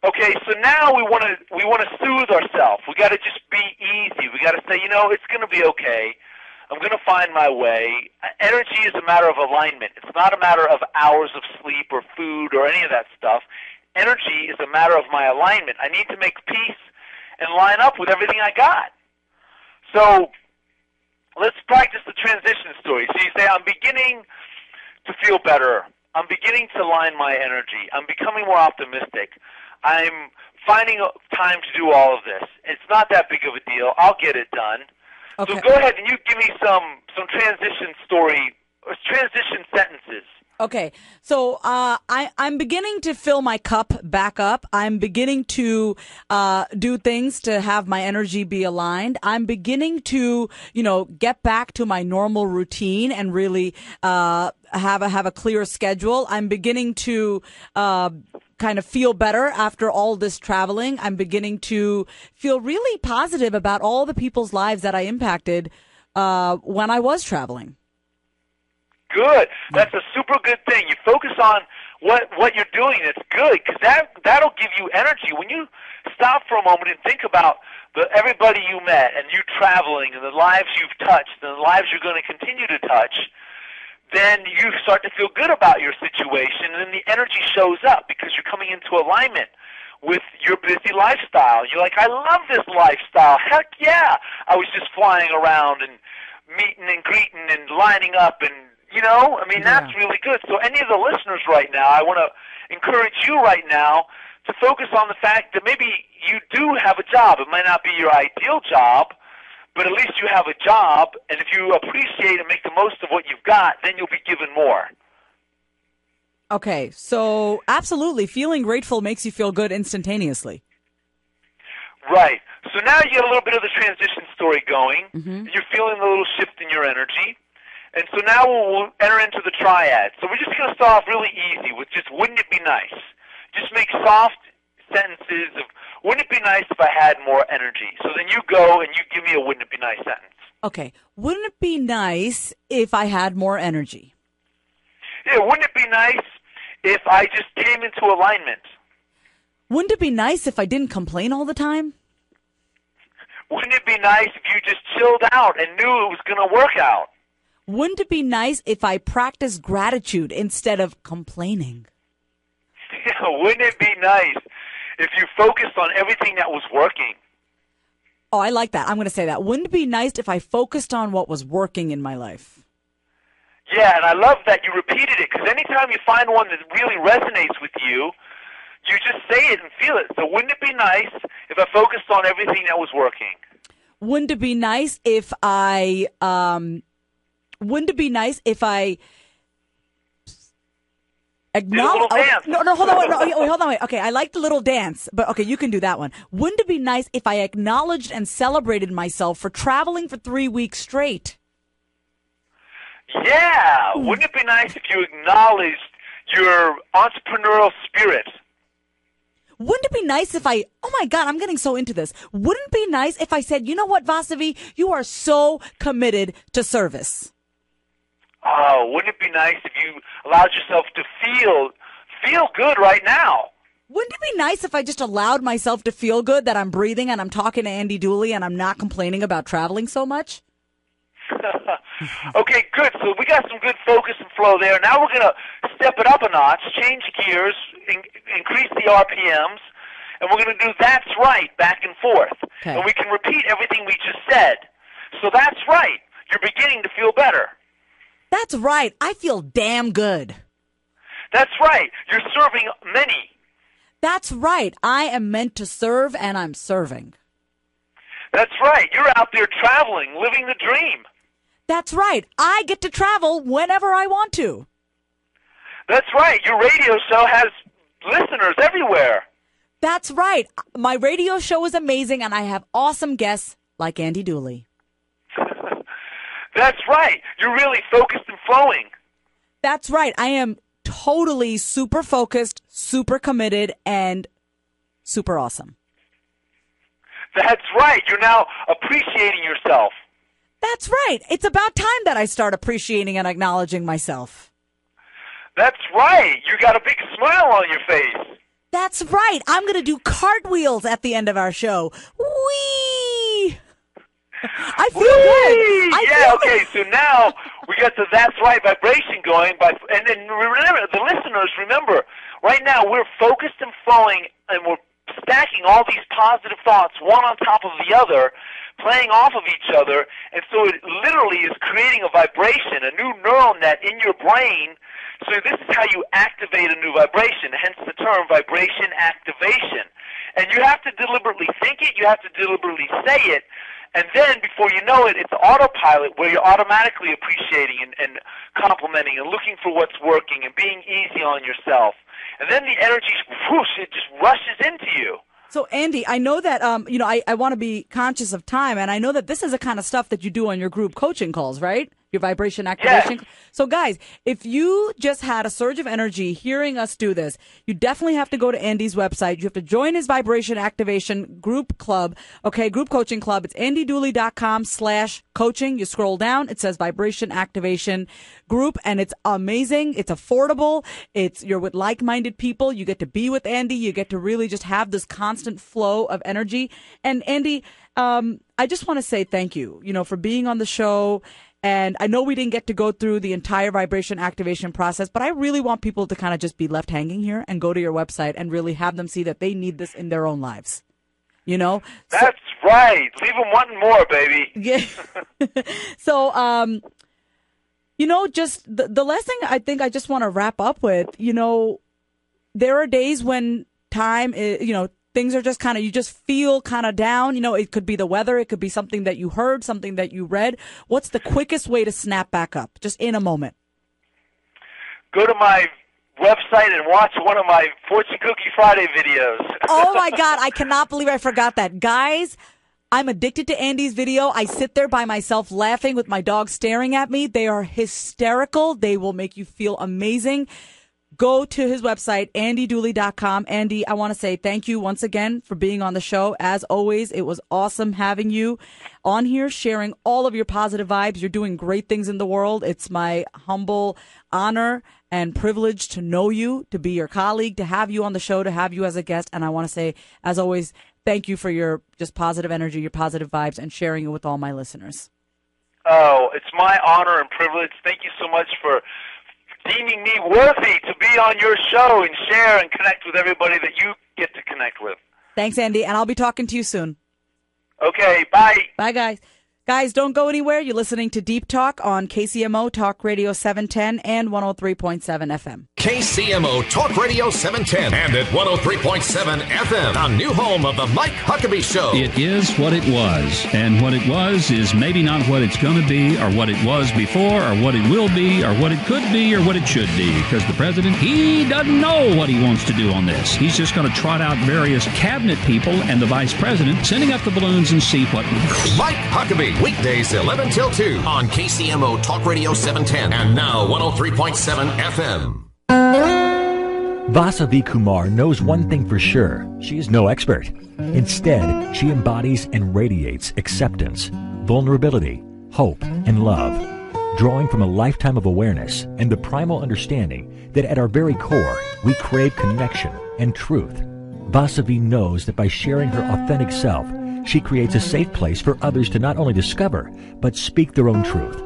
Speaker 12: Okay, so now we want to soothe ourselves. We got to just be easy. We got to say, it's going to be okay. I'm going to find my way. Energy is a matter of alignment. It's not a matter of hours of sleep or food or any of that stuff. Energy is a matter of my alignment. I need to make peace and line up with everything I got. So let's practice the transition story. So you say, I'm beginning to feel better. I'm beginning to align my energy. I'm becoming more optimistic. I'm finding time to do all of this. It's not that big of a deal. I'll get it done. Okay. So go ahead and you give me some transition story or transition sentences.
Speaker 1: Okay, so I'm beginning to fill my cup back up. I'm beginning to do things to have my energy be aligned. I'm beginning to, get back to my normal routine and really have a clear schedule. I'm beginning to kind of feel better after all this traveling. I'm beginning to feel really positive about all the people's lives that I impacted when I was traveling.
Speaker 12: Good. That's a super good thing. You focus on what you're doing. It's good because that'll give you energy. When you stop for a moment and think about everybody you met and you traveling and the lives you've touched and the lives you're going to continue to touch, then you start to feel good about your situation, and then the energy shows up because you're coming into alignment with your busy lifestyle. You're like, I love this lifestyle. Heck yeah. I was just flying around and meeting and greeting and lining up and, I mean, that's really good. So any of the listeners right now, I want to encourage you right now to focus on the fact that maybe you do have a job. It might not be your ideal job, but at least you have a job, and if you appreciate and make the most of what you've got, then you'll be given more.
Speaker 1: Okay, so absolutely, feeling grateful makes you feel good instantaneously.
Speaker 12: Right. So now you get a little bit of the transition story going. Mm-hmm. You're feeling a little shift in your energy. And so now we'll enter into the triad. So we're just going to start off really easy with just, wouldn't it be nice? Just make soft sentences of, wouldn't it be nice if I had more energy? So then you go and you give me a wouldn't it be nice sentence.
Speaker 1: Okay. Wouldn't it be nice if I had more energy?
Speaker 12: Yeah, wouldn't it be nice if I just came into alignment?
Speaker 1: Wouldn't it be nice if I didn't complain all the time?
Speaker 12: Wouldn't it be nice if you just chilled out and knew it was going to work out?
Speaker 1: Wouldn't it be nice if I practiced gratitude instead of complaining?
Speaker 12: Yeah, wouldn't it be nice if you focused on everything that was working?
Speaker 1: Oh, I like that. I'm going to say that. Wouldn't it be nice if I focused on what was working in my life?
Speaker 12: Yeah, and I love that you repeated it, because anytime you find one that really resonates with you, you just say it and feel it. So wouldn't it be nice if I focused on everything that was working?
Speaker 1: Wouldn't it be nice if I Wouldn't it be nice if I acknowledge? No, hold on, hold on, wait. Okay, I like the little dance, but okay, you can do that one. Wouldn't it be nice if I acknowledged and celebrated myself for traveling for 3 weeks straight?
Speaker 12: Yeah, wouldn't it be nice if you acknowledged your entrepreneurial spirit?
Speaker 1: Wouldn't it be nice if I, oh my God, I'm getting so into this. Wouldn't it be nice if I said, you know what, Vasavi, you are so committed to service?
Speaker 12: Oh, wouldn't it be nice if you allowed yourself to feel good right now?
Speaker 1: Wouldn't it be nice if I just allowed myself to feel good, that I'm breathing and I'm talking to Andy Dooley and I'm not complaining about traveling so much?
Speaker 12: Okay, good. So we got some good focus and flow there. Now we're going to step it up a notch, change gears, increase the RPMs, and we're going to do that's right back and forth. Okay. And we can repeat everything we just said. So that's right. You're beginning to feel better.
Speaker 1: That's right. I feel damn good.
Speaker 12: That's right. You're serving many.
Speaker 1: That's right. I am meant to serve, and I'm serving.
Speaker 12: That's right. You're out there traveling, living the dream.
Speaker 1: That's right. I get to travel whenever I want to.
Speaker 12: That's right. Your radio show has listeners everywhere.
Speaker 1: That's right. My radio show is amazing, and I have awesome guests like Andy Dooley.
Speaker 12: That's right. You're really focused and flowing.
Speaker 1: That's right. I am totally super focused, super committed, and super awesome.
Speaker 12: That's right. You're now appreciating yourself.
Speaker 1: That's right. It's about time that I start appreciating and acknowledging myself.
Speaker 12: That's right. You got a big smile on your face.
Speaker 1: That's right. I'm going to do cartwheels at the end of our show. Whee! I feel good.
Speaker 12: Okay. So now we got the that's right vibration going. And then remember, the listeners, remember, right now we're focused and flowing, and we're stacking all these positive thoughts one on top of the other, playing off of each other, and so it literally is creating a vibration, a new neural net in your brain. So this is how you activate a new vibration, hence the term vibration activation. And you have to deliberately think it, you have to deliberately say it, and then before you know it, it's autopilot where you're automatically appreciating and complimenting and looking for what's working and being easy on yourself. And then the energy, whoosh, it just rushes into you.
Speaker 1: So, Andy, I know that, I want to be conscious of time, and I know that this is the kind of stuff that you do on your group coaching calls, right? Your vibration activation.
Speaker 12: Yes.
Speaker 1: So, guys, if you just had a surge of energy hearing us do this, you definitely have to go to Andy's website. You have to join his vibration activation group club, group coaching club. It's andydooley.com/coaching. You scroll down. It says vibration activation group, and it's amazing. It's affordable. You're with like-minded people. You get to be with Andy. You get to really just have this constant flow of energy. And Andy, I just want to say thank you, for being on the show. And I know we didn't get to go through the entire vibration activation process, but I really want people to kind of just be left hanging here and go to your website and really have them see that they need this in their own lives. you know?
Speaker 12: That's right. Leave them wanting more, baby.
Speaker 1: Yeah. So, you know, just the last thing I think I just want to wrap up with, you know, there are days when time is, you know, things are just kind of, you just feel kind of down. You know, it could be the weather. It could be something that you heard, something that you read. What's the quickest way to snap back up, just in a moment?
Speaker 12: Go to my website and watch one of my Fortune Cookie Friday videos.
Speaker 1: Oh, my God. I cannot believe I forgot that. Guys, I'm addicted to Andy's video. I sit there by myself laughing with my dog staring at me. They are hysterical. They will make you feel amazing. Go to his website, andydooley.com. Andy, I want to say thank you once again for being on the show. As always, it was awesome having you on here, sharing all of your positive vibes. You're doing great things in the world. It's my humble honor and privilege to know you, to be your colleague, to have you on the show, to have you as a guest. And I want to say, as always, thank you for your just positive energy, your positive vibes, and sharing it with all my listeners.
Speaker 12: Oh, it's my honor and privilege. Thank you so much for deeming me worthy to be on your show and share and connect with everybody that you get to connect with.
Speaker 1: Thanks, Andy, and I'll be talking to you soon.
Speaker 12: Okay, bye.
Speaker 1: Bye, guys. Guys, don't go anywhere. You're listening to Deep Talk on KCMO Talk Radio 710 and 103.7 FM.
Speaker 2: KCMO Talk Radio 710 and at 103.7 FM, the new home of the Mike Huckabee Show.
Speaker 3: It is what it was, and what it was is maybe not what it's going to be, or what it was before, or what it will be, or what it could be, or what it should be, because the president, he doesn't know what he wants to do on this. He's just going to trot out various cabinet people and the vice president, sending up the balloons and see what works.
Speaker 2: Mike Huckabee, weekdays 11 till 2 on KCMO Talk Radio 710 and now 103.7 FM.
Speaker 9: Vasavi Kumar knows one thing for sure. She is no expert. Instead, she embodies and radiates acceptance, vulnerability, hope, and love, drawing from a lifetime of awareness and the primal understanding that at our very core, we crave connection and truth. Vasavi knows that by sharing her authentic self, she creates a safe place for others to not only discover, but speak their own truth.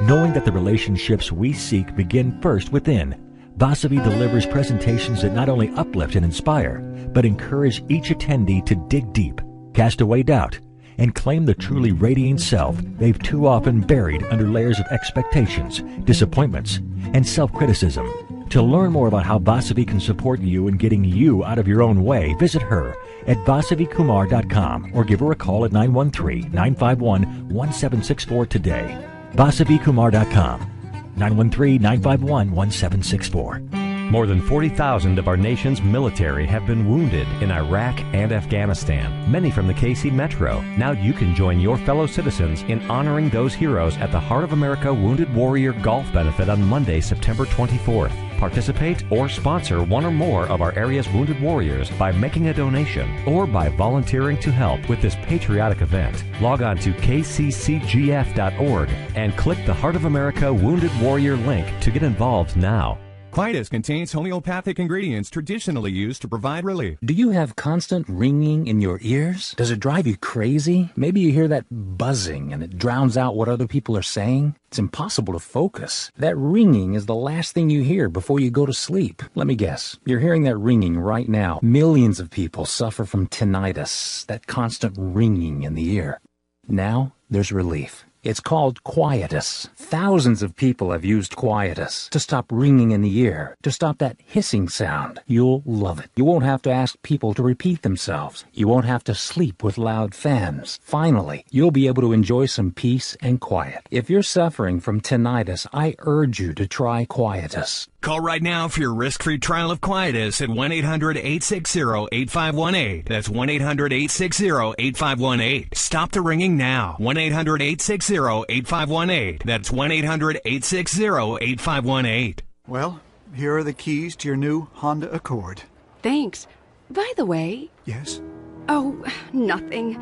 Speaker 9: Knowing that the relationships we seek begin first within, Vasavi delivers presentations that not only uplift and inspire, but encourage each attendee to dig deep, cast away doubt, and claim the truly radiant self they've too often buried under layers of expectations, disappointments, and self-criticism. To learn more about how Vasavi can support you in getting you out of your own way, visit her at vasavikumar.com or give her a call at 913-951-1764 today. vasavikumar.com, 913-951-1764.
Speaker 4: More than 40,000 of our nation's military have been wounded in Iraq and Afghanistan, many from the KC Metro. Now you can join your fellow citizens in honoring those heroes at the Heart of America Wounded Warrior Golf Benefit on Monday, September 24th. Participate or sponsor one or more of our area's wounded warriors by making a donation or by volunteering to help with this patriotic event. Log on to kccgf.org and click the Heart of America Wounded Warrior link to get involved now.
Speaker 5: Quietus contains homeopathic ingredients traditionally used to provide relief.
Speaker 6: Do you have constant ringing in your ears? Does it drive you crazy? Maybe you hear that buzzing and it drowns out what other people are saying. It's impossible to focus. That ringing is the last thing you hear before you go to sleep. Let me guess. You're hearing that ringing right now. Millions of people suffer from tinnitus, that constant ringing in the ear. Now, there's relief. It's called Quietus. Thousands of people have used Quietus to stop ringing in the ear, to stop that hissing sound. You'll love it. You won't have to ask people to repeat themselves. You won't have to sleep with loud fans. Finally, you'll be able to enjoy some peace and quiet. If you're suffering from tinnitus, I urge you to try Quietus.
Speaker 5: Call right now for your risk-free trial of Quietus at 1-800-860-8518. That's 1-800-860-8518. Stop the ringing now. 1-800-860-8518. That's 1-800-860-8518.
Speaker 7: Well, here are the keys to your new Honda Accord.
Speaker 26: Thanks. By the way...
Speaker 7: Yes?
Speaker 26: Oh, nothing.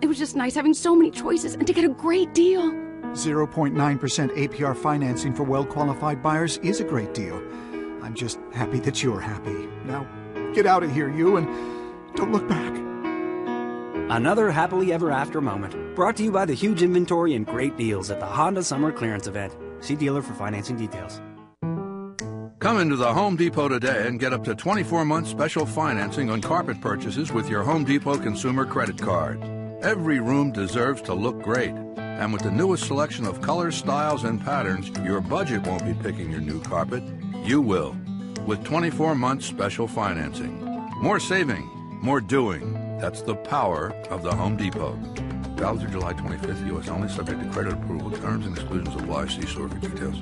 Speaker 26: It was just nice having so many choices and to get a great deal.
Speaker 7: 0.9% APR financing for well-qualified buyers is a great deal. I'm just happy that you're happy. Now, get out of here, you, and don't look back.
Speaker 27: Another happily ever after moment. Brought to you by the huge inventory and great deals at the Honda Summer Clearance Event. See dealer for financing details.
Speaker 8: Come into the Home Depot today and get up to 24-month special financing on carpet purchases with your Home Depot consumer credit card. Every room deserves to look great. And with the newest selection of colors, styles, and patterns, your budget won't be picking your new carpet. You will. With 24-month special financing. More saving, more doing. That's the power of the Home Depot. Valid through July 25th, U.S. only, subject to credit approval. Terms and exclusions apply. See store for details.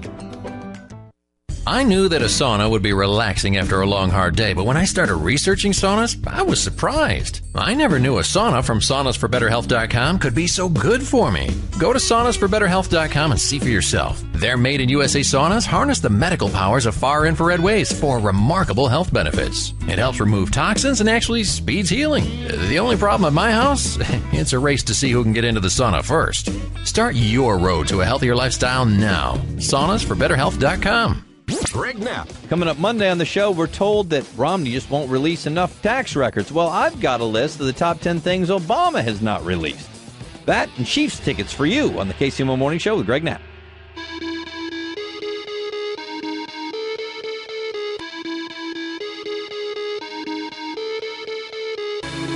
Speaker 10: I knew that a sauna would be relaxing after a long, hard day, but when I started researching saunas, I was surprised. I never knew a sauna from saunasforbetterhealth.com could be so good for me. Go to saunasforbetterhealth.com and see for yourself. Their made-in-USA saunas harness the medical powers of far-infrared waves for remarkable health benefits. It helps remove toxins and actually speeds healing. The only problem at my house? It's a race to see who can get into the sauna first. Start your road to a healthier lifestyle now. saunasforbetterhealth.com.
Speaker 2: Greg Knapp.
Speaker 11: Coming up Monday on the show, we're told that Romney just won't release enough tax records. Well, I've got a list of the top 10 things Obama has not released. That and Chiefs tickets for you on the KCMO Morning Show with Greg Knapp.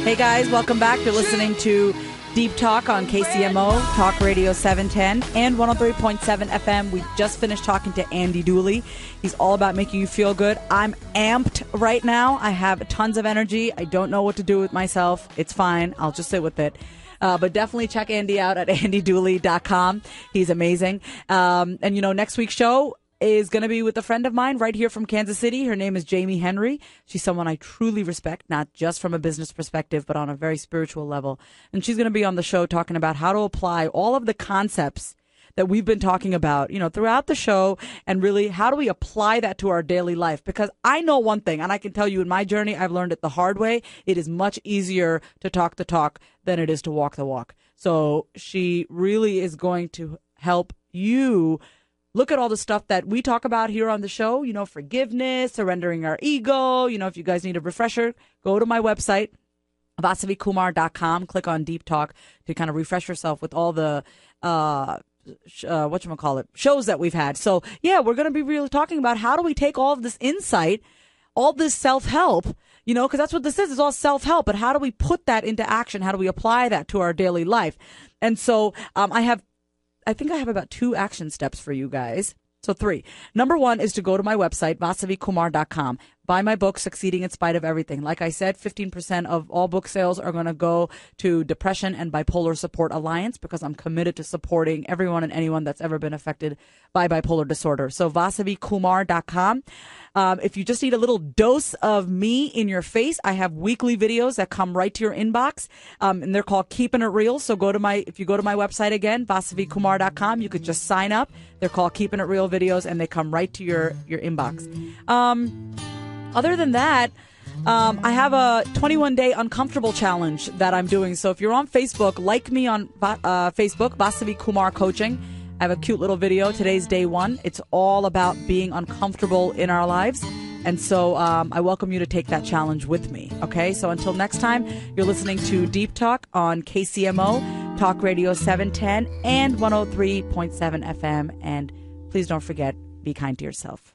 Speaker 1: Hey guys, welcome back. You're listening to Deep Talk on KCMO, Talk Radio 710 and 103.7 FM. We just finished talking to Andy Dooley. He's all about making you feel good. I'm amped right now. I have tons of energy. I don't know what to do with myself. It's fine. I'll just sit with it. But definitely check Andy out at andydooley.com. He's amazing. And, you know, next week's show is going to be with a friend of mine right here from Kansas City. Her name is Jamie Henry. She's someone I truly respect, not just from a business perspective, but on a very spiritual level. And she's going to be on the show talking about how to apply all of the concepts that we've been talking about, you know, throughout the show, and really how do we apply that to our daily life? Because I know one thing, and I can tell you in my journey, I've learned it the hard way. It is much easier to talk the talk than it is to walk the walk. So she really is going to help you look at all the stuff that we talk about here on the show, you know, forgiveness, surrendering our ego. You know, if you guys need a refresher, go to my website, vasavikumar.com, click on Deep Talk to kind of refresh yourself with all the, shows that we've had. So yeah, we're going to be really talking about how do we take all of this insight, all this self-help, you know, because that's what this is. It's all self-help. But how do we put that into action? How do we apply that to our daily life? And so I think I have about 2 action steps for you guys. So 3. Number 1 is to go to my website, vasavikumar.com. Buy my book, Succeeding in Spite of Everything. Like I said, 15% of all book sales are going to go to Depression and Bipolar Support Alliance because I'm committed to supporting everyone and anyone that's ever been affected by bipolar disorder. So vasavikumar.com. If you just need a little dose of me in your face, I have weekly videos that come right to your inbox, and they're called Keeping It Real. So if you go to my website again, vasavikumar.com, you could just sign up. They're called Keeping It Real videos, and they come right to your inbox. Other than that, I have a 21-day uncomfortable challenge that I'm doing. So if you're on Facebook, like me on Facebook, Vasavi Kumar Coaching. I have a cute little video. Today's day 1. It's all about being uncomfortable in our lives. And so I welcome you to take that challenge with me. Okay, so until next time, you're listening to Deep Talk on KCMO, Talk Radio 710 and 103.7 FM. And please don't forget, be kind to yourself.